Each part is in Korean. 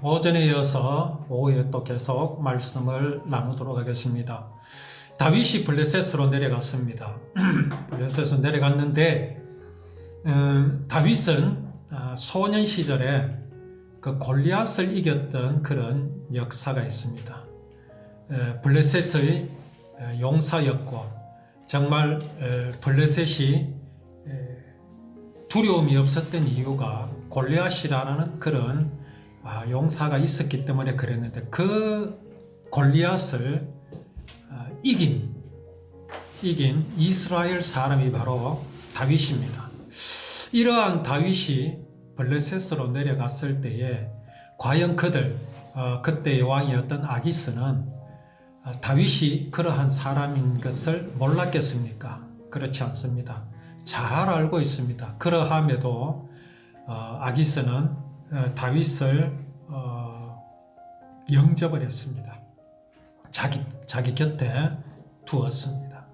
오전에 이어서 오후에 또 계속 말씀을 나누도록 하겠습니다. 다윗이 블레셋으로 내려갔습니다. 블레셋으로 내려갔는데 다윗은 소년 시절에 그 골리앗을 이겼던 그런 역사가 있습니다. 블레셋의 용사였고 정말 블레셋이 두려움이 없었던 이유가 골리앗이라는 그런 용사가 있었기 때문에 그랬는데 그 골리앗을 이긴 이스라엘 사람이 바로 다윗입니다. 이러한 다윗이 블레셋으로 내려갔을 때에 과연 그때의 왕이었던 아기스는 다윗이 그러한 사람인 것을 몰랐겠습니까? 그렇지 않습니다. 잘 알고 있습니다. 그러함에도 아기스는 다윗을 영접을 했습니다. 자기 곁에 두었습니다.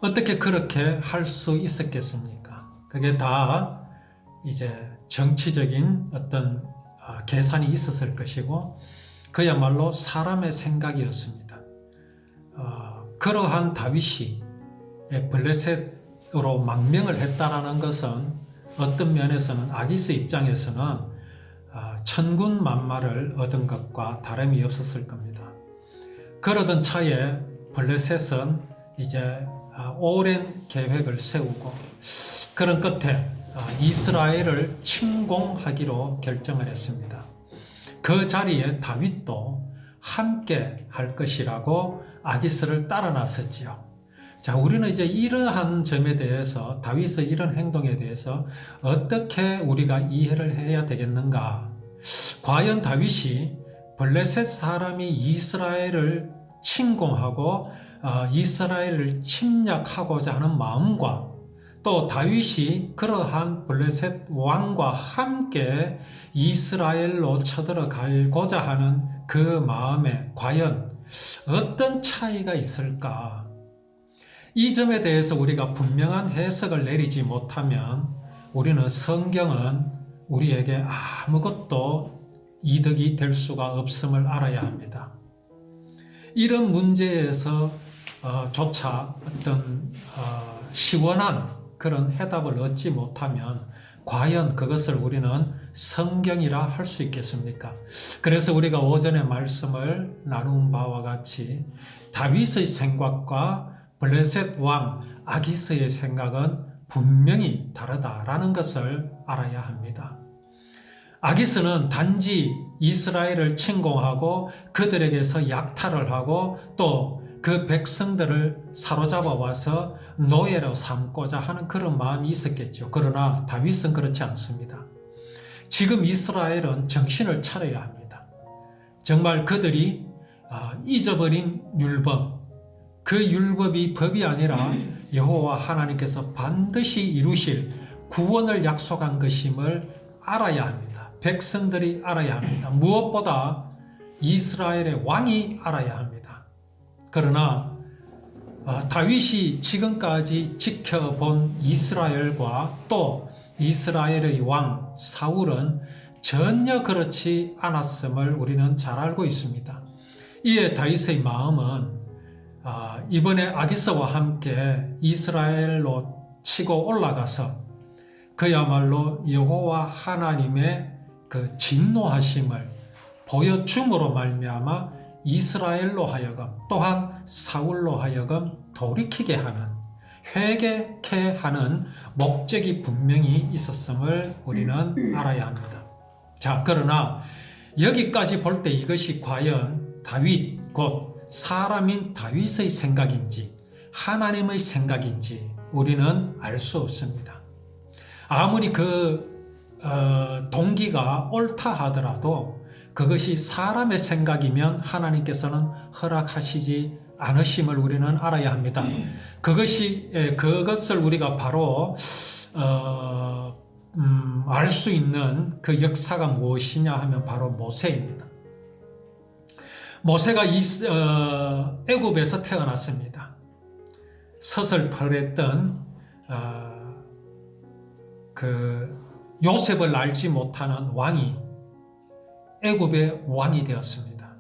어떻게 그렇게 할 수 있었겠습니까? 그게 다 이제 정치적인 어떤 계산이 있었을 것이고 그야말로 사람의 생각이었습니다. 그러한 다윗이 블레셋으로 망명을 했다라는 것은 어떤 면에서는 아기스 입장에서는 천군만마를 얻은 것과 다름이 없었을 겁니다. 그러던 차에 블레셋은 이제 오랜 계획을 세우고 그런 끝에 이스라엘을 침공하기로 결정을 했습니다. 그 자리에 다윗도 함께 할 것이라고 아기스를 따라 나섰지요. 자, 우리는 이제 이러한 점에 대해서 다윗의 이런 행동에 대해서 어떻게 우리가 이해를 해야 되겠는가? 과연 다윗이 블레셋 사람이 이스라엘을 침공하고 이스라엘을 침략하고자 하는 마음과 또 다윗이 그러한 블레셋 왕과 함께 이스라엘로 쳐들어가고자 하는 그 마음에 과연 어떤 차이가 있을까? 이 점에 대해서 우리가 분명한 해석을 내리지 못하면 우리는 성경은 우리에게 아무것도 이득이 될 수가 없음을 알아야 합니다. 이런 문제에서 조차 어떤 시원한 그런 해답을 얻지 못하면 과연 그것을 우리는 성경이라 할 수 있겠습니까? 그래서 우리가 오전에 말씀을 나눈 바와 같이 다윗의 생각과 블레셋 왕 아기스의 생각은 분명히 다르다라는 것을 알아야 합니다. 아기스는 단지 이스라엘을 침공하고 그들에게서 약탈을 하고 또 그 백성들을 사로잡아 와서 노예로 삼고자 하는 그런 마음이 있었겠죠. 그러나 다윗은 그렇지 않습니다. 지금 이스라엘은 정신을 차려야 합니다. 정말 그들이 잊어버린 율법, 그 율법이 법이 아니라 여호와 하나님께서 반드시 이루실 구원을 약속한 것임을 알아야 합니다. 백성들이 알아야 합니다. 무엇보다 이스라엘의 왕이 알아야 합니다. 그러나 다윗이 지금까지 지켜본 이스라엘과 또 이스라엘의 왕 사울은 전혀 그렇지 않았음을 우리는 잘 알고 있습니다. 이에 다윗의 마음은 이번에 아기스와 함께 이스라엘로 치고 올라가서 그야말로 여호와 하나님의 그 진노하심을 보여줌으로 말미암아 이스라엘로 하여금 또한 사울로 하여금 돌이키게 하는 회개케 하는 목적이 분명히 있었음을 우리는 알아야 합니다. 자, 그러나 여기까지 볼 때 이것이 과연 다윗 곧 사람인 다윗의 생각인지 하나님의 생각인지 우리는 알 수 없습니다. 아무리 동기가 옳다 하더라도 그것이 사람의 생각이면 하나님께서는 허락하시지 않으심을 우리는 알아야 합니다. 그것을 우리가 바로 알 수 있는 그 역사가 무엇이냐 하면 바로 모세입니다. 모세가 애굽에서 태어났습니다. 서슬퍼랬던 그 요셉을 알지 못하는 왕이 애굽의 왕이 되었습니다.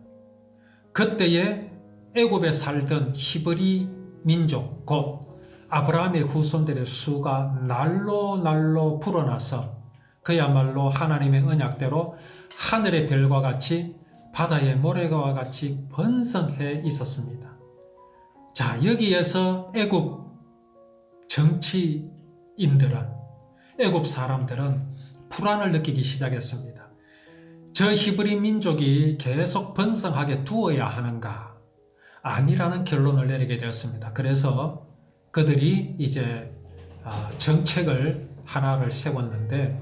그때에 애굽에 살던 히브리 민족 곧 아브라함의 후손들의 수가 날로 불어나서 그야말로 하나님의 언약대로 하늘의 별과 같이 바다의 모래와 같이 번성해 있었습니다. 자, 여기에서 애굽 정치인들은, 애굽 사람들은 불안을 느끼기 시작했습니다. 저 히브리 민족이 계속 번성하게 두어야 하는가? 아니라는 결론을 내리게 되었습니다. 그래서 그들이 이제 정책을 하나를 세웠는데,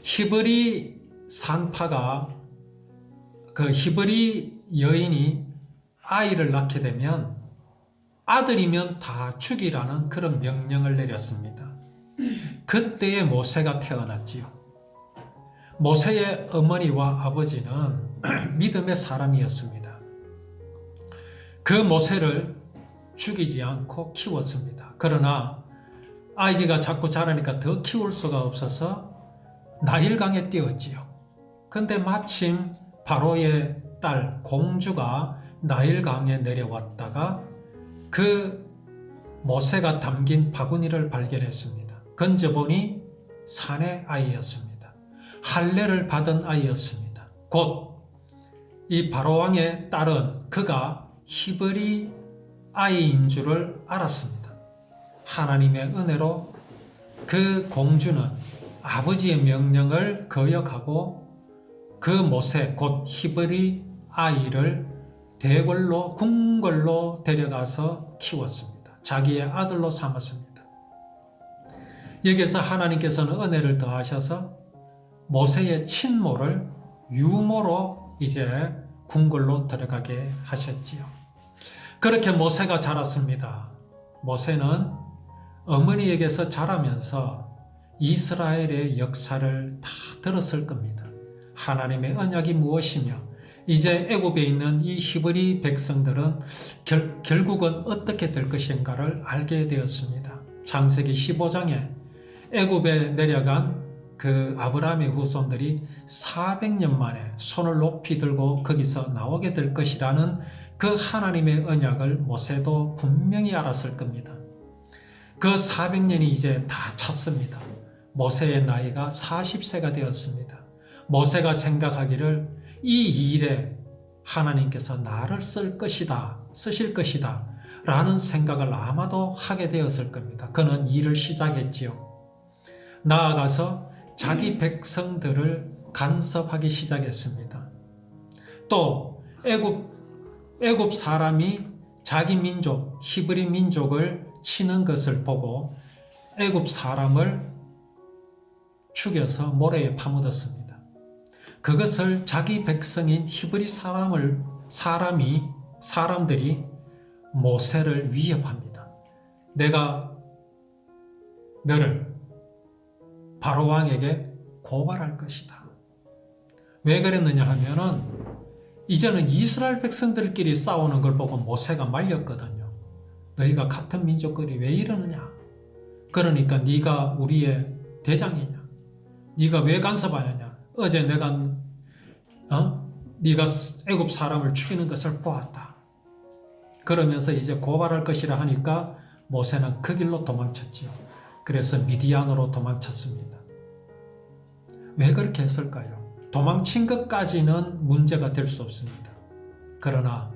히브리 산파가 그 히브리 여인이 아이를 낳게 되면 아들이면 다 죽이라는 그런 명령을 내렸습니다. 그때에 모세가 태어났지요. 모세의 어머니와 아버지는 믿음의 사람이었습니다. 그 모세를 죽이지 않고 키웠습니다. 그러나 아이가 자꾸 자라니까 더 키울 수가 없어서 나일강에 띄었지요. 근데 마침 바로의 딸 공주가 나일강에 내려왔다가 그 모세가 담긴 바구니를 발견했습니다. 건져보니 산의 아이였습니다. 할례를 받은 아이였습니다. 곧 이 바로왕의 딸은 그가 히브리 아이인 줄을 알았습니다. 하나님의 은혜로 그 공주는 아버지의 명령을 거역하고 그 모세 곧 히브리 아이를 대궐로 궁궐로 데려가서 키웠습니다. 자기의 아들로 삼았습니다. 여기서 하나님께서는 은혜를 더하셔서 모세의 친모를 유모로 이제 궁궐로 들어가게 하셨지요. 그렇게 모세가 자랐습니다. 모세는 어머니에게서 자라면서 이스라엘의 역사를 다 들었을 겁니다. 하나님의 언약이 무엇이며 이제 애굽에 있는 이 히브리 백성들은 결국은 어떻게 될 것인가를 알게 되었습니다. 창세기 15장에 애굽에 내려간 그 아브라함의 후손들이 400년 만에 손을 높이 들고 거기서 나오게 될 것이라는 그 하나님의 언약을 모세도 분명히 알았을 겁니다. 그 400년이 이제 다 찼습니다. 모세의 나이가 40세가 되었습니다. 모세가 생각하기를 이 일에 하나님께서 나를 쓰실 것이다 라는 생각을 아마도 하게 되었을 겁니다. 그는 일을 시작했지요. 나아가서 자기 백성들을 간섭하기 시작했습니다. 또 애굽 사람이 자기 민족 히브리 민족을 치는 것을 보고 애굽 사람을 죽여서 모래에 파묻었습니다. 그것을 자기 백성인 히브리 사람들이 모세를 위협합니다. 내가 너를 바로 왕에게 고발할 것이다. 왜 그랬느냐 하면은 이제는 이스라엘 백성들끼리 싸우는 걸 보고 모세가 말렸거든요. 너희가 같은 민족끼리 왜 이러느냐? 그러니까 네가 우리의 대장이냐? 네가 왜 간섭하느냐? 어제 내가 네가 애굽 사람을 죽이는 것을 보았다. 그러면서 이제 고발할 것이라 하니까 모세는 그 길로 도망쳤지요. 그래서 미디안으로 도망쳤습니다. 왜 그렇게 했을까요? 도망친 것까지는 문제가 될 수 없습니다. 그러나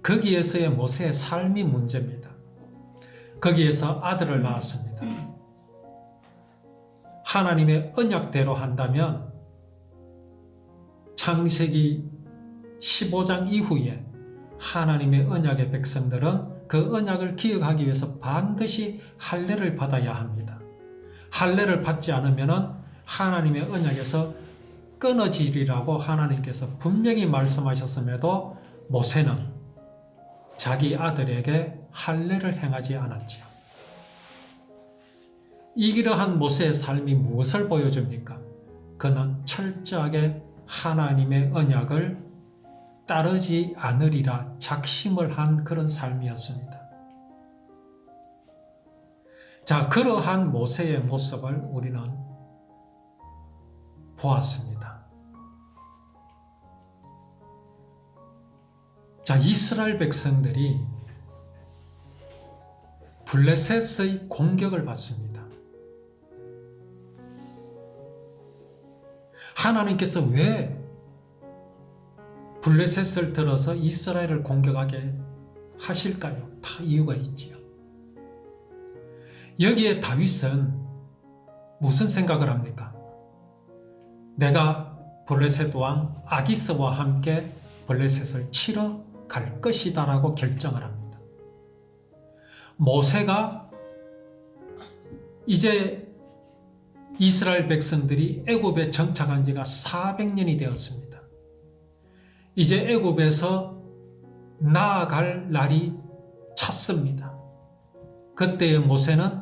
거기에서의 모세의 삶이 문제입니다. 거기에서 아들을 낳았습니다. 하나님의 언약대로 한다면 창세기 15장 이후에 하나님의 언약의 백성들은 그 언약을 기억하기 위해서 반드시 할례를 받아야 합니다. 할례를 받지 않으면 하나님의 언약에서 끊어지리라고 하나님께서 분명히 말씀하셨음에도 모세는 자기 아들에게 할례를 행하지 않았지요. 이러한 모세의 삶이 무엇을 보여줍니까? 그는 철저하게 하나님의 언약을 따르지 않으리라 작심을 한 그런 삶이었습니다. 자, 그러한 모세의 모습을 우리는 보았습니다. 자, 이스라엘 백성들이 블레셋의 공격을 받습니다. 하나님께서 왜 블레셋을 들어서 이스라엘을 공격하게 하실까요? 다 이유가 있지요. 여기에 다윗은 무슨 생각을 합니까? 내가 블레셋 왕 아기스와 함께 블레셋을 치러 갈 것이다 라고 결정을 합니다. 모세가 이제 이스라엘 백성들이 애굽에 정착한 지가 400년이 되었습니다. 이제 애굽에서 나아갈 날이 찼습니다. 그때의 모세는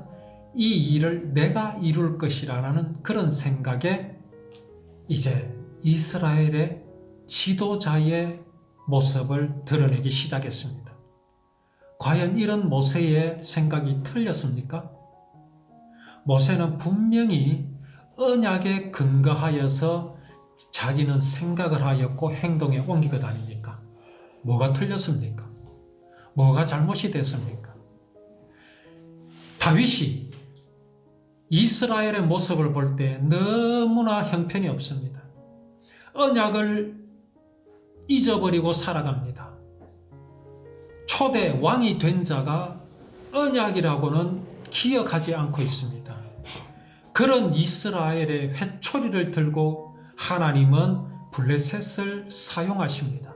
이 일을 내가 이룰 것이라는 그런 생각에 이제 이스라엘의 지도자의 모습을 드러내기 시작했습니다. 과연 이런 모세의 생각이 틀렸습니까? 모세는 분명히 언약에 근거하여서 자기는 생각을 하였고 행동에 옮기고 다니니까 뭐가 틀렸습니까? 뭐가 잘못이 됐습니까? 다윗이 이스라엘의 모습을 볼 때 너무나 형편이 없습니다. 언약을 잊어버리고 살아갑니다. 초대 왕이 된 자가 언약이라고는 기억하지 않고 있습니다. 그런 이스라엘의 회초리를 들고 하나님은 블레셋을 사용하십니다.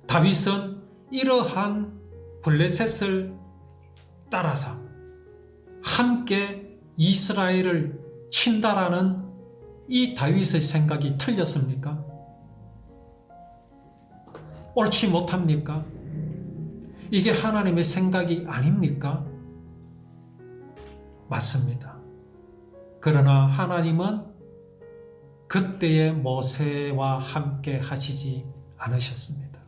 다윗은 이러한 블레셋을 따라서 함께 이스라엘을 친다라는 이 다윗의 생각이 틀렸습니까? 옳지 못합니까? 이게 하나님의 생각이 아닙니까? 맞습니다. 그러나 하나님은 그때의 모세와 함께 하시지 않으셨습니다.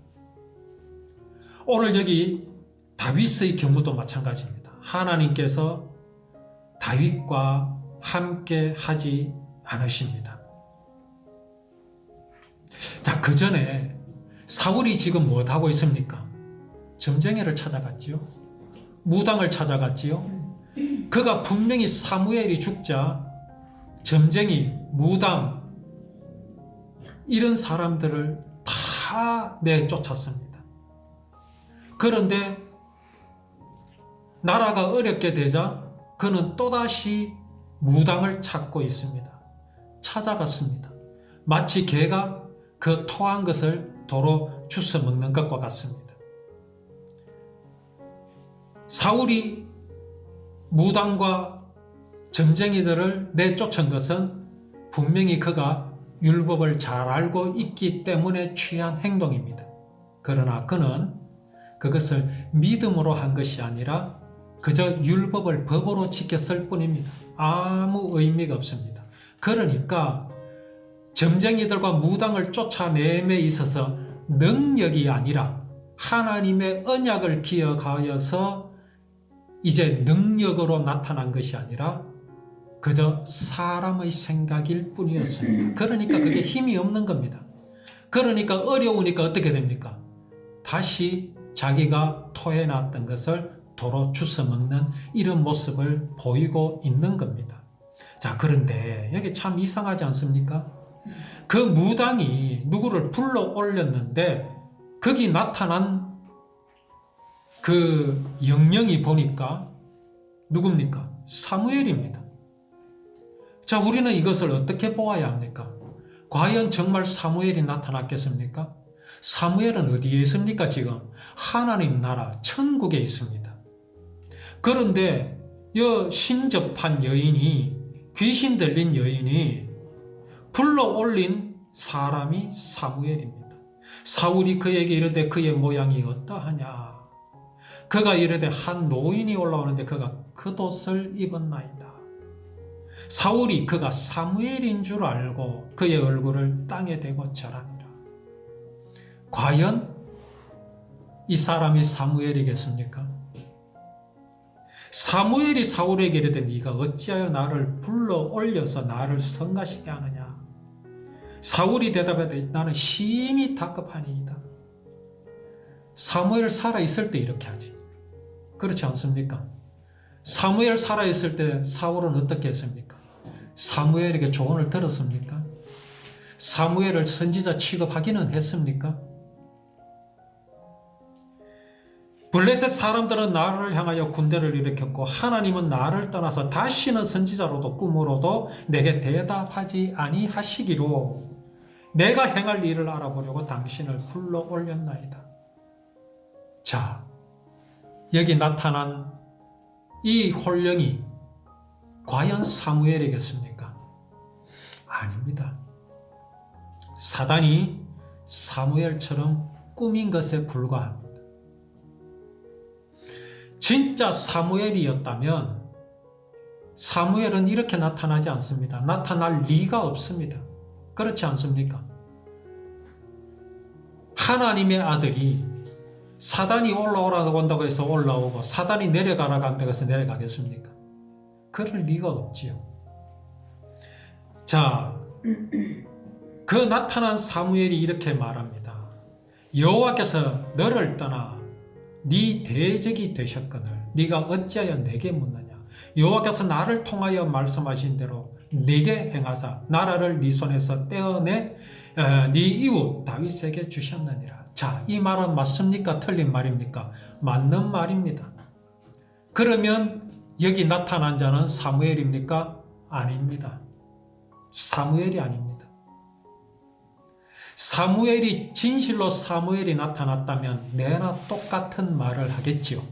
오늘 여기 다윗의 경우도 마찬가지입니다. 하나님께서 다윗과 함께 하지 않으십니다. 자, 그 전에 사울이 지금 무엇하고 있습니까? 점쟁이를 찾아갔지요. 무당을 찾아갔지요. 그가 분명히 사무엘이 죽자 점쟁이, 무당 이런 사람들을 다 내쫓았습니다. 그런데 나라가 어렵게 되자 그는 또다시 무당을 찾고 있습니다. 찾아갔습니다. 마치 개가 그 토한 것을 도로 주워 먹는 것과 같습니다. 사울이 무당과 점쟁이들을 내쫓은 것은 분명히 그가 율법을 잘 알고 있기 때문에 취한 행동입니다. 그러나 그는 그것을 믿음으로 한 것이 아니라 그저 율법을 법으로 지켰을 뿐입니다. 아무 의미가 없습니다. 그러니까 점쟁이들과 무당을 쫓아냄에 있어서 능력이 아니라 하나님의 언약을 기억하여서 이제 능력으로 나타난 것이 아니라 그저 사람의 생각일 뿐이었습니다. 그러니까 그게 힘이 없는 겁니다. 그러니까 어려우니까 어떻게 됩니까? 다시 자기가 토해놨던 것을 도로 주워 먹는 이런 모습을 보이고 있는 겁니다. 자, 그런데 여기 참 이상하지 않습니까? 그 무당이 누구를 불러 올렸는데 거기 나타난 그 영령이 보니까 누굽니까? 사무엘입니다. 자, 우리는 이것을 어떻게 보아야 합니까? 과연 정말 사무엘이 나타났겠습니까? 사무엘은 어디에 있습니까? 지금 하나님 나라 천국에 있습니다. 그런데 이 신접한 여인이, 귀신 들린 여인이 불러올린 사람이 사무엘입니다. 사울이 그에게 이르되 그의 모양이 어떠하냐? 그가 이르되 한 노인이 올라오는데 그가 겉옷을 입었나이다. 사울이 그가 사무엘인 줄 알고 그의 얼굴을 땅에 대고 절하니라. 과연 이 사람이 사무엘이겠습니까? 사무엘이 사울에게 이르되 네가 어찌하여 나를 불러 올려서 나를 성가시게 하느냐? 사울이 대답하되 나는 심히 다급하니이다. 사무엘 살아있을 때 이렇게 하지. 그렇지 않습니까? 사무엘 살아있을 때 사울은 어떻게 했습니까? 사무엘에게 조언을 들었습니까? 사무엘을 선지자 취급하기는 했습니까? 블레셋 사람들은 나를 향하여 군대를 일으켰고 하나님은 나를 떠나서 다시는 선지자로도 꿈으로도 내게 대답하지 아니하시기로 내가 행할 일을 알아보려고 당신을 불러 올렸나이다. 자, 여기 나타난 이 혼령이 과연 사무엘이겠습니까? 아닙니다. 사단이 사무엘처럼 꾸민 것에 불과합니다. 진짜 사무엘이었다면 사무엘은 이렇게 나타나지 않습니다. 나타날 리가 없습니다. 그렇지 않습니까? 하나님의 아들이 사단이 올라오라고 한다고 해서 올라오고 사단이 내려가라고 한다고 해서 내려가겠습니까? 그럴 리가 없지요. 자, 그 나타난 사무엘이 이렇게 말합니다. 여호와께서 너를 떠나 네 대적이 되셨거늘 네가 어찌하여 내게 묻느냐. 여호와께서 나를 통하여 말씀하신 대로 네게 행하사 나라를 네 손에서 떼어내 네 이웃 다윗에게 주셨느니라. 자, 이 말은 맞습니까? 틀린 말입니까? 맞는 말입니다. 그러면 여기 나타난 자는 사무엘입니까? 아닙니다. 사무엘이 아닙니다. 사무엘이 진실로 사무엘이 나타났다면 내나 똑같은 말을 하겠지요.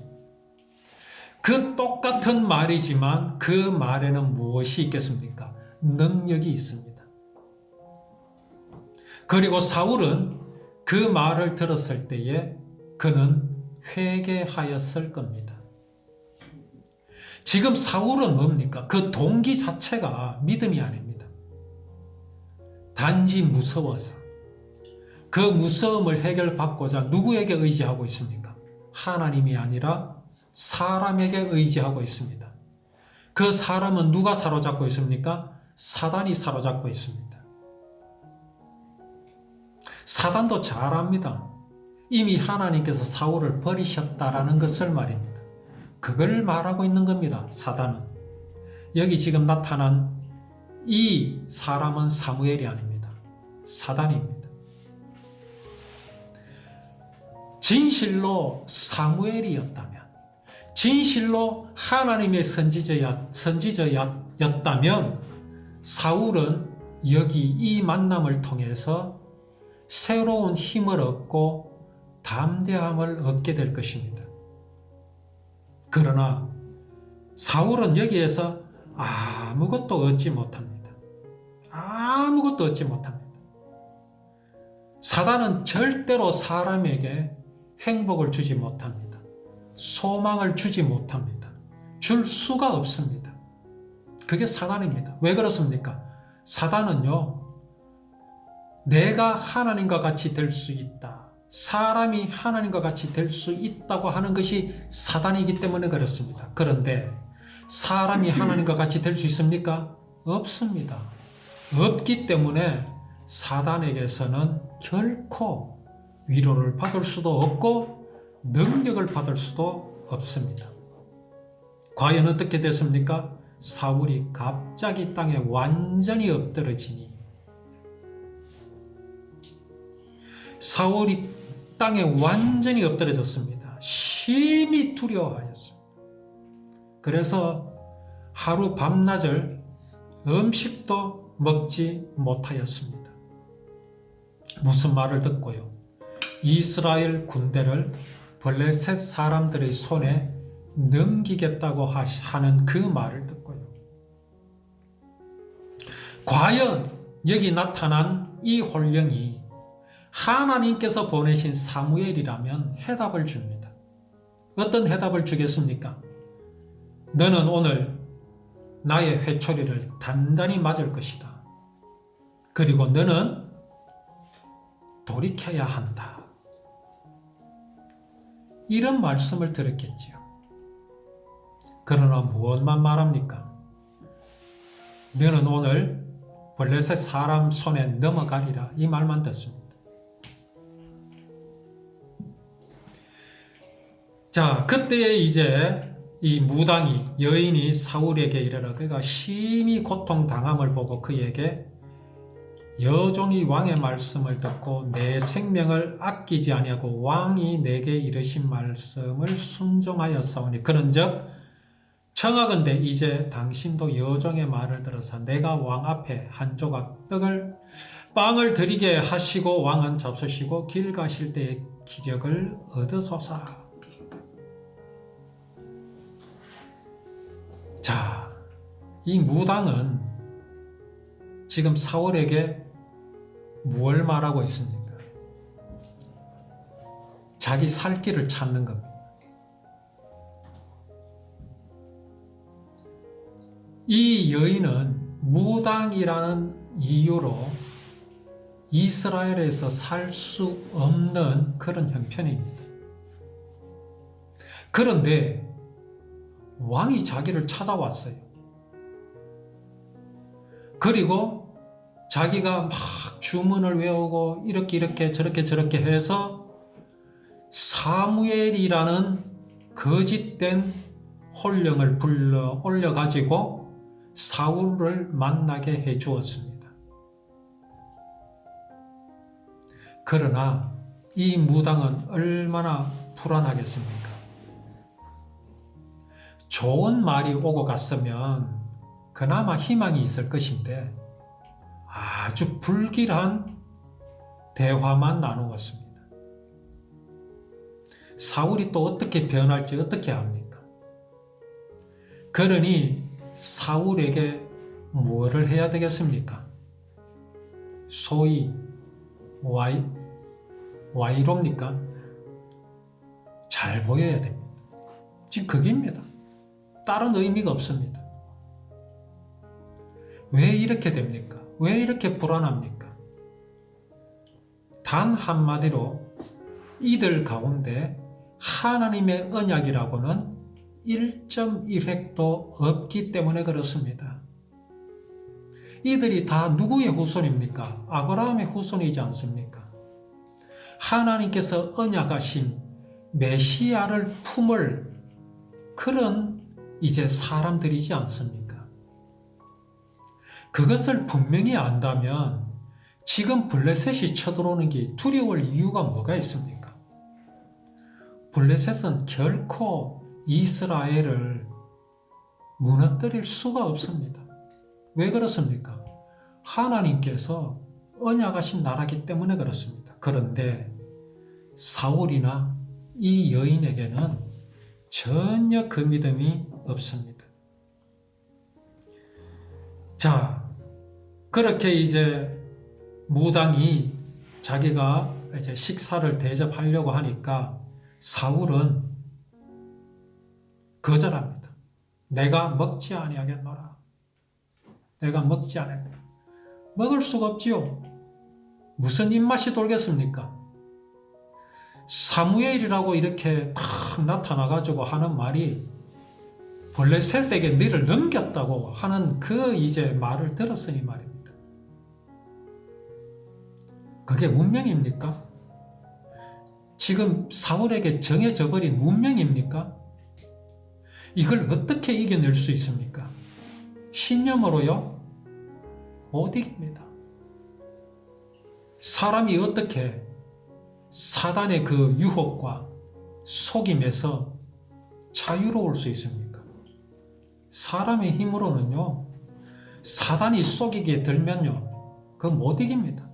그 똑같은 말이지만 그 말에는 무엇이 있겠습니까? 능력이 있습니다. 그리고 사울은 그 말을 들었을 때에 그는 회개하였을 겁니다. 지금 사울은 뭡니까? 그 동기 자체가 믿음이 아닙니다. 단지 무서워서 그 무서움을 해결받고자 누구에게 의지하고 있습니까? 하나님이 아니라 사람에게 의지하고 있습니다. 그 사람은 누가 사로잡고 있습니까? 사단이 사로잡고 있습니다. 사단도 잘 압니다. 이미 하나님께서 사울을 버리셨다라는 것을 말입니다. 그걸 말하고 있는 겁니다. 사단은. 여기 지금 나타난 이 사람은 사무엘이 아닙니다. 사단입니다. 진실로 사무엘이었다면, 진실로 하나님의 선지자였다면 사울은 여기 이 만남을 통해서 새로운 힘을 얻고 담대함을 얻게 될 것입니다. 그러나 사울은 여기에서 아무것도 얻지 못합니다. 아무것도 얻지 못합니다. 사단은 절대로 사람에게 행복을 주지 못합니다. 소망을 주지 못합니다. 줄 수가 없습니다. 그게 사단입니다. 왜 그렇습니까? 사단은요, 내가 하나님과 같이 될 수 있다. 사람이 하나님과 같이 될 수 있다고 하는 것이 사단이기 때문에 그렇습니다. 그런데 사람이 하나님과 같이 될 수 있습니까? 없습니다. 없기 때문에 사단에게서는 결코 위로를 받을 수도 없고 능력을 받을 수도 없습니다. 과연 어떻게 됐습니까? 사울이 갑자기 땅에 완전히 엎드러지니 사울이 땅에 완전히 엎드려졌습니다. 심히 두려워하였습니다. 그래서 하루 밤낮을 음식도 먹지 못하였습니다. 무슨 말을 듣고요? 이스라엘 군대를 블레셋 사람들의 손에 넘기겠다고 하는 그 말을 듣고요. 과연 여기 나타난 이 혼령이 하나님께서 보내신 사무엘이라면 해답을 줍니다. 어떤 해답을 주겠습니까? 너는 오늘 나의 회초리를 단단히 맞을 것이다. 그리고 너는 돌이켜야 한다. 이런 말씀을 들었겠지요. 그러나 무엇만 말합니까? 너는 오늘 블레셋 사람 손에 넘어가리라. 이 말만 듣습니다. 자, 그때에 이제 이 무당이 여인이 사울에게 이르러 그가 심히 고통당함을 보고 그에게 여종이 왕의 말씀을 듣고 내 생명을 아끼지 아니하고 왕이 내게 이르신 말씀을 순종하였사오니 그런즉 청하건대 이제 당신도 여종의 말을 들어서 내가 왕 앞에 한 조각 빵을 드리게 하시고 왕은 잡수시고 길 가실 때에 기력을 얻으소서. 자, 이 무당은 지금 사울에게 무엇을 말하고 있습니까? 자기 살 길을 찾는 겁니다. 이 여인은 무당이라는 이유로 이스라엘에서 살 수 없는 그런 형편입니다. 그런데 왕이 자기를 찾아왔어요. 그리고 자기가 막 주문을 외우고 이렇게 저렇게 해서 사무엘이라는 거짓된 혼령을 불러 올려가지고 사울을 만나게 해 주었습니다. 그러나 이 무당은 얼마나 불안하겠습니까? 좋은 말이 오고 갔으면 그나마 희망이 있을 것인데 아주 불길한 대화만 나누었습니다. 사울이 또 어떻게 변할지 어떻게 압니까? 그러니 사울에게 무엇을 해야 되겠습니까? 소위 와이로입니까? 잘 보여야 됩니다. 지금 그게입니다. 다른 의미가 없습니다. 왜 이렇게 됩니까? 왜 이렇게 불안합니까? 단 한마디로 이들 가운데 하나님의 언약이라고는 1.1획도 없기 때문에 그렇습니다. 이들이 다 누구의 후손입니까? 아브라함의 후손이지 않습니까? 하나님께서 언약하신 메시아를 품을 그런 이제 사람들이지 않습니까? 그것을 분명히 안다면 지금 블레셋이 쳐들어오는 게 두려울 이유가 뭐가 있습니까? 블레셋은 결코 이스라엘을 무너뜨릴 수가 없습니다. 왜 그렇습니까? 하나님께서 언약하신 나라이기 때문에 그렇습니다. 그런데 사울이나 이 여인에게는 전혀 그 믿음이 없습니다. 자, 그렇게 이제 무당이 자기가 이제 식사를 대접하려고 하니까 사울은 거절합니다. 내가 먹지 아니하겠노라. 내가 먹지 않겠노라. 먹을 수가 없지요. 무슨 입맛이 돌겠습니까? 사무엘이라고 이렇게 탁 나타나가지고 하는 말이 블레셋에게 너를 넘겼다고 하는 그 이제 말을 들었으니 말입니다. 그게 운명입니까? 지금 사울에게 정해져 버린 운명입니까? 이걸 어떻게 이겨낼 수 있습니까? 신념으로요? 못 이깁니다. 사람이 어떻게 사단의 그 유혹과 속임에서 자유로울 수 있습니까? 사람의 힘으로는요, 사단이 속이게 들면요, 그거 못 이깁니다.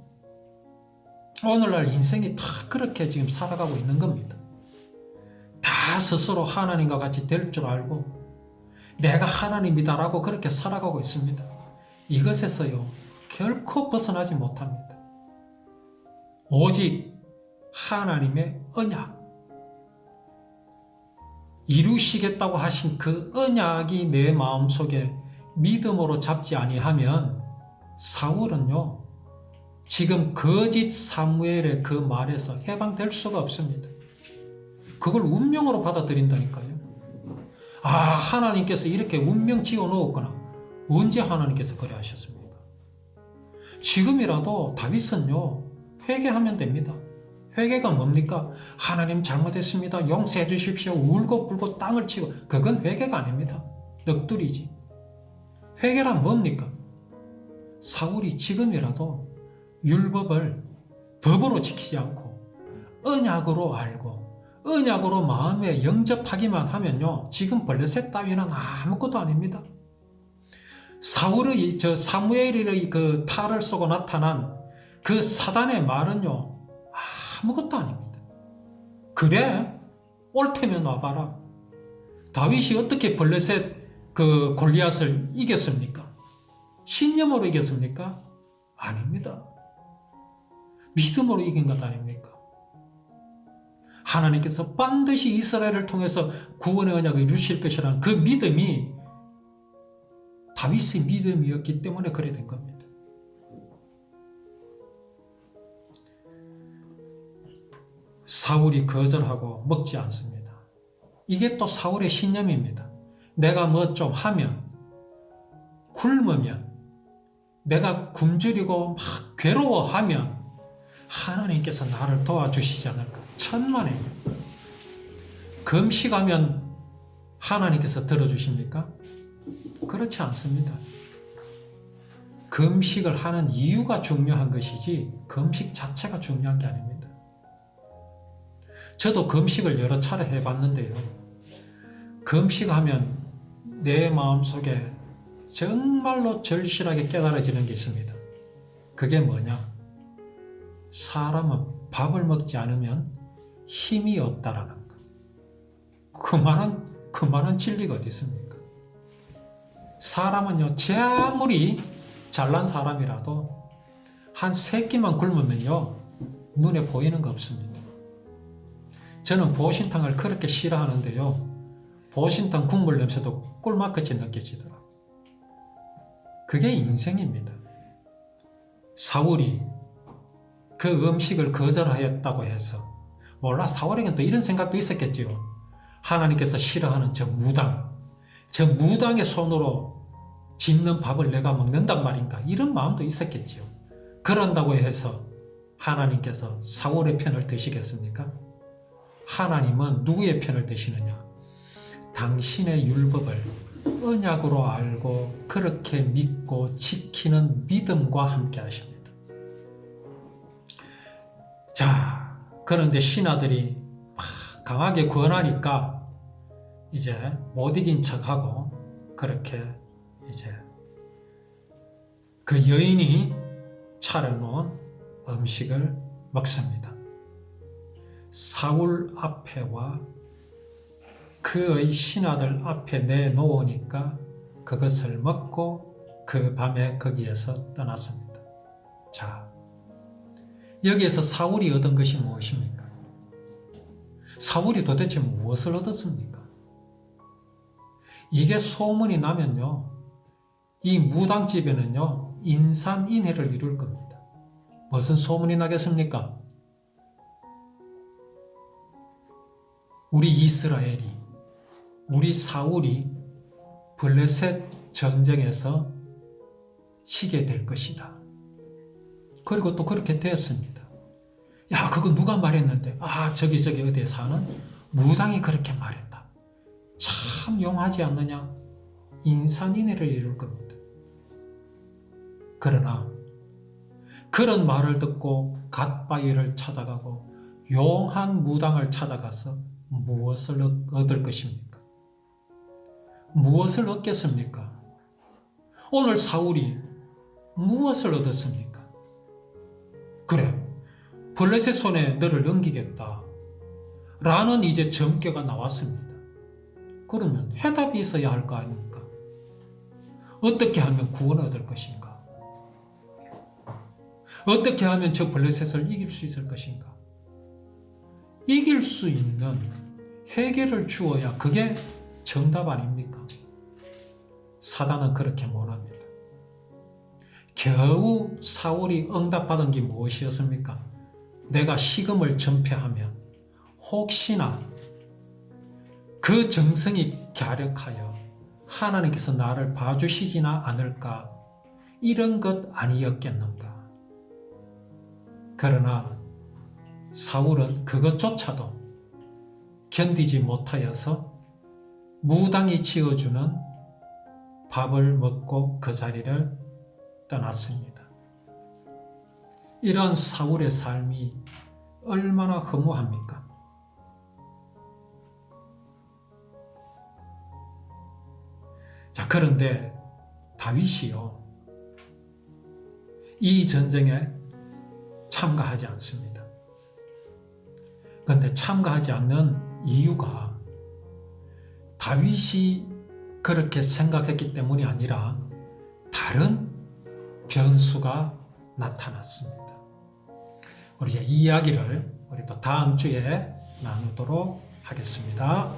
오늘날 인생이 다 그렇게 지금 살아가고 있는 겁니다. 다 스스로 하나님과 같이 될 줄 알고 내가 하나님이다라고 그렇게 살아가고 있습니다. 이것에서요, 결코 벗어나지 못합니다. 오직 하나님의 언약, 이루시겠다고 하신 그 언약이 내 마음속에 믿음으로 잡지 아니하면 사울은요, 지금 거짓 사무엘의 그 말에서 해방될 수가 없습니다. 그걸 운명으로 받아들인다니까요. 아, 하나님께서 이렇게 운명 지어 놓았구나. 언제 하나님께서 그래 하셨습니까? 지금이라도 다윗은요, 회개하면 됩니다. 회개가 뭡니까? 하나님 잘못했습니다. 용서해 주십시오. 울고 불고 땅을 치고. 그건 회개가 아닙니다. 넋두리지. 회개란 뭡니까? 사울이 지금이라도 율법을 법으로 지키지 않고 언약으로 알고 언약으로 마음에 영접하기만 하면요, 지금 블레셋 따위는 아무것도 아닙니다. 사무엘의 그 탈을 쏘고 나타난 그 사단의 말은요, 아무것도 아닙니다. 그래? 옳다면 와봐라. 다윗이 어떻게 블레셋 그 골리앗을 이겼습니까? 신념으로 이겼습니까? 아닙니다. 믿음으로 이긴 것 아닙니까? 하나님께서 반드시 이스라엘을 통해서 구원의 언약을 이루실 것이라는 그 믿음이 다윗의 믿음이었기 때문에 그래 된 겁니다. 사울이 거절하고 먹지 않습니다. 이게 또 사울의 신념입니다. 내가 뭐 좀 하면, 굶으면, 내가 굶주리고 막 괴로워하면 하나님께서 나를 도와주시지 않을까. 천만에요. 금식하면 하나님께서 들어주십니까? 그렇지 않습니다. 금식을 하는 이유가 중요한 것이지 금식 자체가 중요한 게 아닙니다. 저도 금식을 여러 차례 해봤는데요. 금식하면 내 마음속에 정말로 절실하게 깨달아지는 게 있습니다. 그게 뭐냐? 사람은 밥을 먹지 않으면 힘이 없다라는 거. 그만한 진리가 어디 있습니까? 사람은요, 제 아무리 잘난 사람이라도 한 3끼만 굶으면요, 눈에 보이는 거 없습니다. 저는 보신탕을 그렇게 싫어하는데요, 보신탕 국물 냄새도 꿀맛같이 느껴지더라고요. 그게 인생입니다. 사울이 그 음식을 거절하였다고 해서, 몰라, 사울에게는 또 이런 생각도 있었겠지요. 하나님께서 싫어하는 저 무당의 손으로 짓는 밥을 내가 먹는단 말인가, 이런 마음도 있었겠지요. 그런다고 해서 하나님께서 사울의 편을 드시겠습니까? 하나님은 누구의 편을 드시느냐? 당신의 율법을 언약으로 알고 그렇게 믿고 지키는 믿음과 함께 하십니다. 자, 그런데 신하들이 막 강하게 권하니까 이제 못 이긴 척하고 그렇게 이제 그 여인이 차려놓은 음식을 먹습니다. 사울 앞에와 그의 신하들 앞에 내놓으니까 그것을 먹고 그 밤에 거기에서 떠났습니다. 자, 여기에서 사울이 얻은 것이 무엇입니까? 사울이 도대체 무엇을 얻었습니까? 이게 소문이 나면요, 이 무당집에는요, 인산인해를 이룰 겁니다. 무슨 소문이 나겠습니까? 우리 이스라엘이, 우리 사울이 블레셋 전쟁에서 치게 될 것이다. 그리고 또 그렇게 되었습니다. 야, 그거 누가 말했는데? 저기 어디에 사는 무당이 그렇게 말했다. 참 용하지 않느냐? 인산인해를 이룰 겁니다. 그러나 그런 말을 듣고 갓바위를 찾아가고 용한 무당을 찾아가서 무엇을 얻을 것입니까? 무엇을 얻겠습니까? 오늘 사울이 무엇을 얻었습니까? 그래, 블레셋 손에 너를 넘기겠다 라는 이제 점괘가 나왔습니다. 그러면 해답이 있어야 할 거 아닙니까? 어떻게 하면 구원을 얻을 것인가? 어떻게 하면 저 블레셋을 이길 수 있을 것인가? 이길 수 있는 해결을 주어야 그게 정답 아닙니까? 사단은 그렇게 못합니다. 겨우 사울이 응답받은 게 무엇이었습니까? 내가 식음을 전폐하면 혹시나 그 정성이 갸륵하여 하나님께서 나를 봐주시지나 않을까, 이런 것 아니었겠는가? 그러나 사울은 그것조차도 견디지 못하여서 무당이 지어주는 밥을 먹고 그 자리를 떠났습니다. 이런 사울의 삶이 얼마나 허무합니까? 자, 그런데 다윗이요, 이 전쟁에 참가하지 않습니다. 그런데 참가하지 않는 이유가 다윗이 그렇게 생각했기 때문이 아니라 다른 변수가 나타났습니다. 우리 이제 이 이야기를 우리 또 다음 주에 나누도록 하겠습니다.